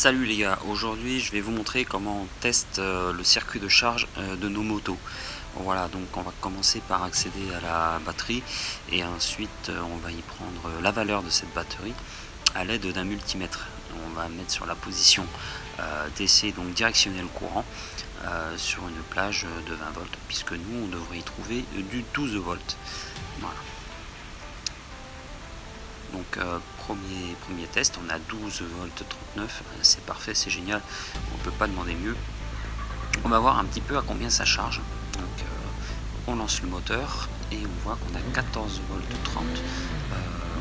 Salut les gars, aujourd'hui je vais vous montrer comment on teste le circuit de charge de nos motos. Voilà, donc on va commencer par accéder à la batterie et ensuite on va y prendre la valeur de cette batterie à l'aide d'un multimètre. On va mettre sur la position DC, donc directionnel courant, sur une plage de 20 volts, puisque nous on devrait y trouver du 12 volts. Voilà. Donc premier test, on a 12 volts 39, c'est parfait, c'est génial, on peut pas demander mieux. On va voir un petit peu à combien ça charge. Donc on lance le moteur et on voit qu'on a 14 volts 30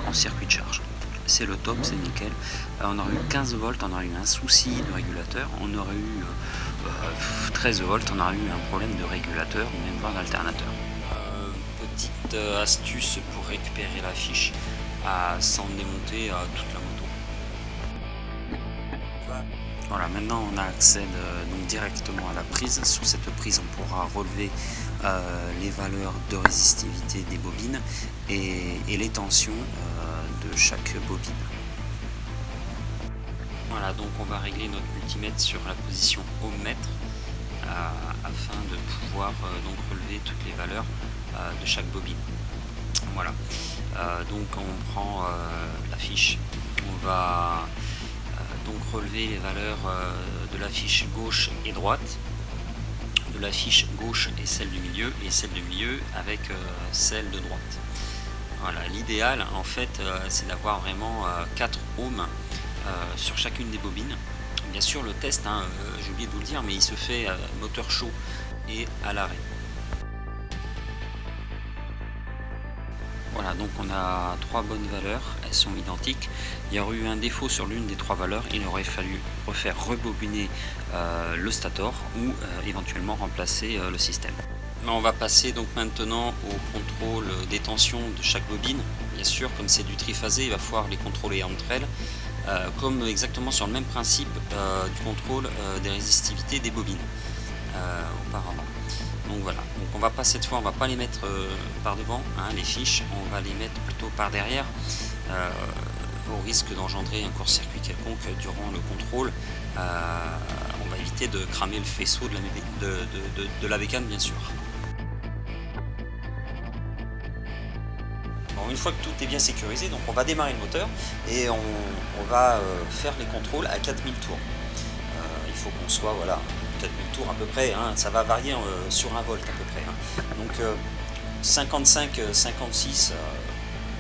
en circuit de charge. C'est le top, c'est nickel. On aurait eu 15 volts, on aurait eu un souci de régulateur, on aurait eu 13 volts, on aurait eu un problème de régulateur ou même voire d'alternateur. Petite astuce pour récupérer la fiche sans démonter toute la moto. Voilà, maintenant on accède donc directement à la prise. Sur cette prise on pourra relever les valeurs de résistivité des bobines et les tensions de chaque bobine. Voilà, donc on va régler notre multimètre sur la position ohmmètre afin de pouvoir donc relever toutes les valeurs de chaque bobine. Voilà, donc on prend la fiche, on va donc relever les valeurs de la fiche gauche et droite, de la fiche gauche et celle du milieu, et celle du milieu avec celle de droite. Voilà, l'idéal en fait c'est d'avoir vraiment 4 ohms sur chacune des bobines. Bien sûr le test, j'ai oublié de vous le dire, mais il se fait moteur chaud et à l'arrêt. Voilà, donc on a 3 bonnes valeurs, elles sont identiques. Il y aurait eu un défaut sur l'une des 3 valeurs, il aurait fallu refaire rebobiner le stator ou éventuellement remplacer le système. On va passer donc maintenant au contrôle des tensions de chaque bobine. Bien sûr, comme c'est du triphasé, il va falloir les contrôler entre elles, comme exactement sur le même principe du contrôle des résistivités des bobines auparavant. Donc voilà, donc on va pas cette fois, on va pas les mettre par devant, les fiches, on va les mettre plutôt par derrière, au risque d'engendrer un court-circuit quelconque durant le contrôle. On va éviter de cramer le faisceau de la bécane, bien sûr. Bon, une fois que tout est bien sécurisé, donc on va démarrer le moteur et on va faire les contrôles à 4000 tours. Il faut qu'on soit, voilà, 4000 tours à peu près, ça va varier sur 1 volt à peu près. Donc 55, 56,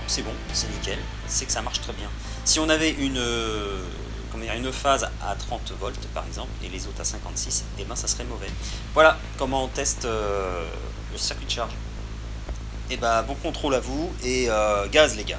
c'est bon, c'est nickel, c'est que ça marche très bien. Si on avait une phase à 30 volts par exemple et les autres à 56, et ben ça serait mauvais. Voilà comment on teste le circuit de charge. Et ben bon contrôle à vous et gaz les gars.